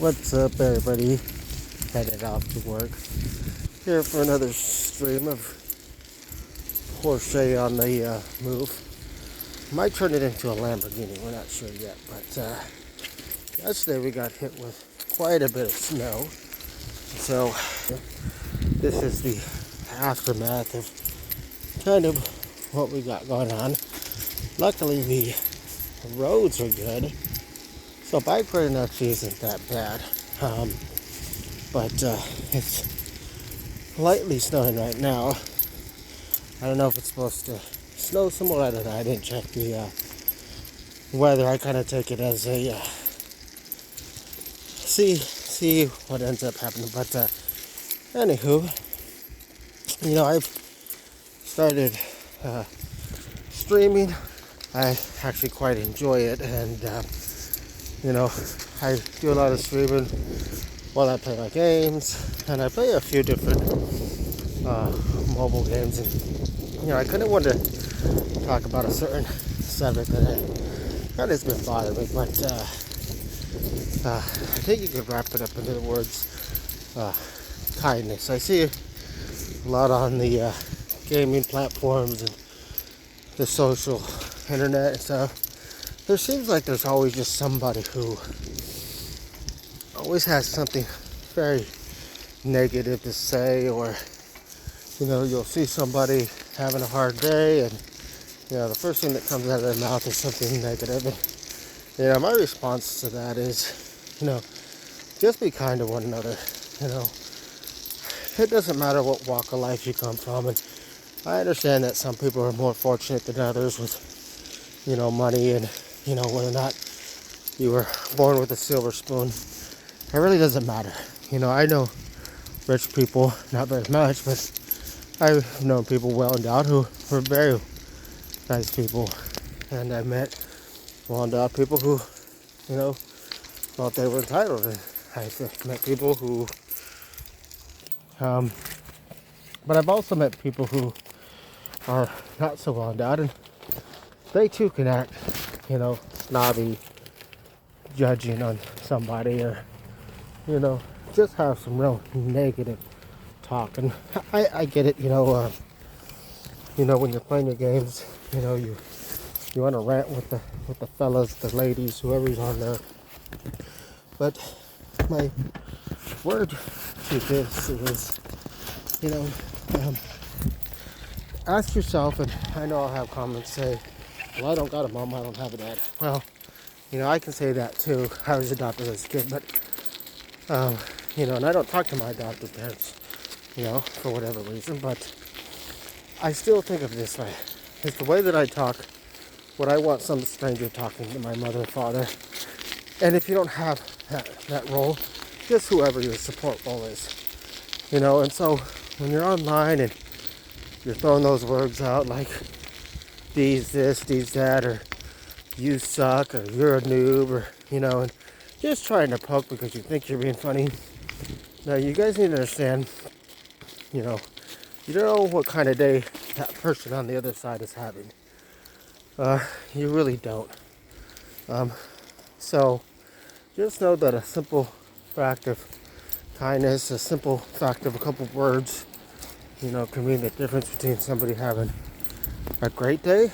What's up, everybody? Headed off to work. Here for another stream of Porsche on the move. Might turn it into a Lamborghini, we're not sure yet. But yesterday we got hit with quite a bit of snow. So this is the aftermath of kind of what we got going on. Luckily the roads are good. So bike riding actually isn't that bad. But it's lightly snowing right now. I don't know if it's supposed to snow some more. I don't know. I didn't check the weather. I kind of take it as a see what ends up happening. But anywho, I've started streaming. I actually quite enjoy it, and I do a lot of streaming while I play my games, and I play a few different mobile games. And I kind of want to talk about a certain subject that kind of has been bothering me, but I think you could wrap it up into the words kindness. I see a lot on the gaming platforms and the social internet and stuff. There seems like there's always just somebody who always has something very negative to say, or you'll see somebody having a hard day, and the first thing that comes out of their mouth is something negative. And my response to that is, just be kind to one another. It doesn't matter what walk of life you come from, and I understand that some people are more fortunate than others with money, and whether or not you were born with a silver spoon. It really doesn't matter. I know rich people, not very much, but I've known people well endowed who were very nice people. And I met well endowed people who, thought they were entitled. And I've met people who, but I've also met people who are not so well endowed, and they too can act, snobby, judging on somebody, or just have some real negative talk. And I get it, when you're playing your games, you want to rant with the fellas, the ladies, whoever's on there. But my word to this is, ask yourself, and I know I'll have comments say, well, I don't got a mom, I don't have a dad. Well, I can say that too. I was adopted as a kid, but and I don't talk to my adopted parents, for whatever reason, but I still think of it this way. It's the way that I talk, what I want some stranger talking to my mother and father. And if you don't have that role, just whoever your support role is. And so when you're online and you're throwing those words out like D's this, D's that, or you suck, or you're a noob, or, and just trying to poke because you think you're being funny. Now, you guys need to understand, you don't know what kind of day that person on the other side is having. You really don't. So, just know that a simple fact of kindness, a simple fact of a couple words, can mean the difference between somebody having a great day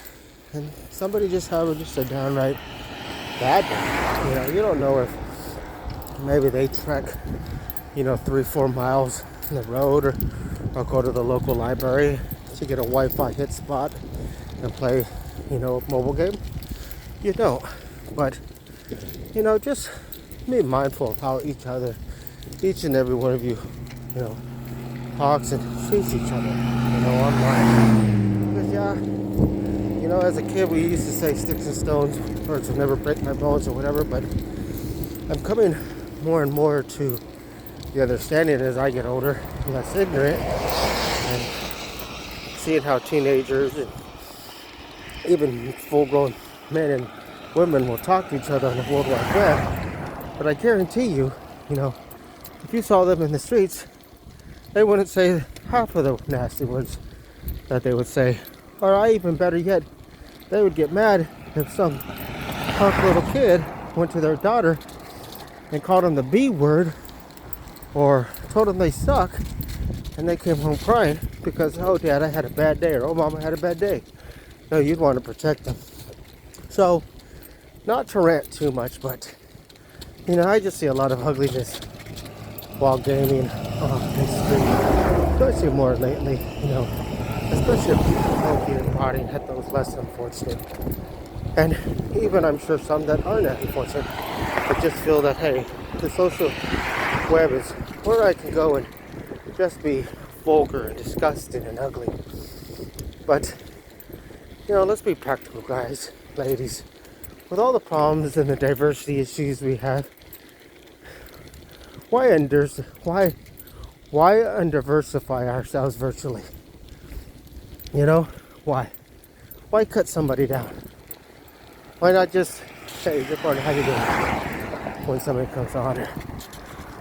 and somebody just having just a downright bad day. You don't know if maybe they trek 3-4 miles in the road, or go to the local library to get a Wi-Fi hit spot and play a mobile game. You don't. But just be mindful of how each and every one of you talks and treats each other online. Because as a kid, we used to say sticks and stones, birds will never break my bones, or whatever, but I'm coming more and more to the understanding as I get older, less ignorant, and seeing how teenagers and even full-grown men and women will talk to each other on the World Wide Web. But I guarantee you, if you saw them in the streets, they wouldn't say half of the nasty words that they would say. Or even better yet, they would get mad if some punk little kid went to their daughter and called them the B word or told them they suck, and they came home crying because, oh, Dad, I had a bad day, or oh, Mom, I had a bad day. No, you'd want to protect them. So, not to rant too much, but, you know, I just see a lot of ugliness while gaming on this street. Especially more lately, you know, especially if people smoking and partying at those less unfortunate. And even I'm sure some that aren't that unfortunate, but just feel that, hey, the social web is where I can go and just be vulgar and disgusting and ugly. But, you know, let's be practical, guys, ladies. With all the problems and the diversity issues we have, why undiversify ourselves virtually? You know, why? Why cut somebody down? Why not just say, good morning, how you doing? When somebody comes on,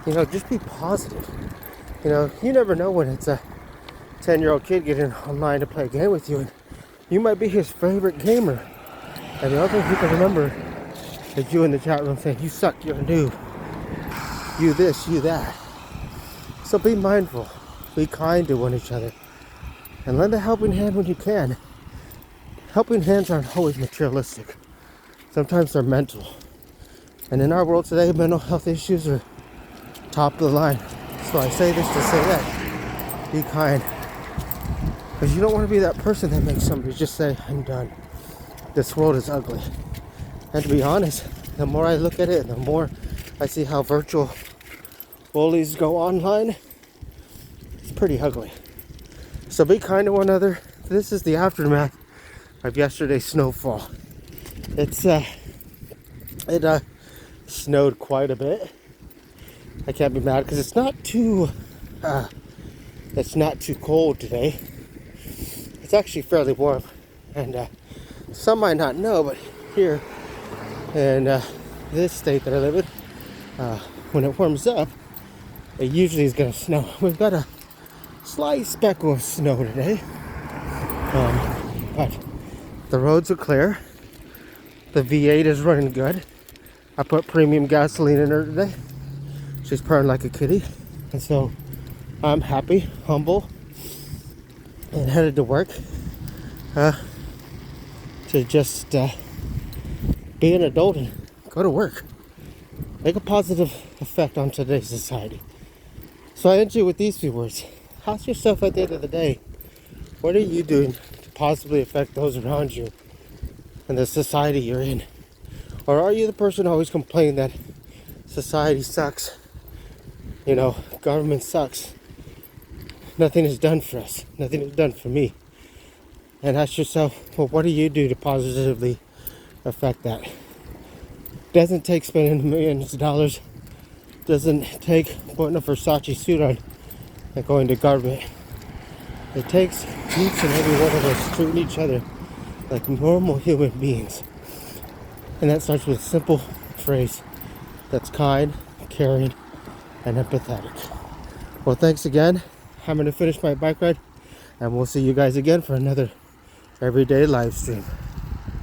you know, just be positive. You know, you never know when it's a 10-year-old kid getting online to play a game with you, and you might be his favorite gamer. And the other thing people remember is you in the chat room saying, you suck, you're a noob. You this, you that. So be mindful. Be kind to one each other. And lend a helping hand when you can. Helping hands aren't always materialistic. Sometimes they're mental. And in our world today, mental health issues are top of the line. So I say this to say that. Be kind. Because you don't want to be that person that makes somebody just say, I'm done. This world is ugly. And to be honest, the more I look at it, the more I see how virtual bullies go online. It's pretty ugly. So be kind to one another. This is the aftermath of yesterday's snowfall. It snowed quite a bit. I can't be mad because it's not too cold today. It's actually fairly warm, and some might not know, but here in this state that I live in, when it warms up, it usually is going to snow. We've got a slight speckle of snow today, but the roads are clear. The V8 is running good. I put premium gasoline in her today. She's purring like a kitty, and so I'm happy, humble, and headed to work to just be an adult and go to work. Make a positive effect on today's society. So I end you with these few words. Ask yourself at the end of the day, what are you doing to positively affect those around you and the society you're in? Or are you the person always complaining that society sucks? You know, government sucks. Nothing is done for us. Nothing is done for me. And ask yourself, well, what do you do to positively affect that? Doesn't take spending millions of dollars. Doesn't take putting a Versace suit on and going to government. It takes each and every one of us treating each other like normal human beings. And that starts with a simple phrase that's kind, caring, and empathetic. Well, thanks again. I'm going to finish my bike ride, and we'll see you guys again for another everyday live stream.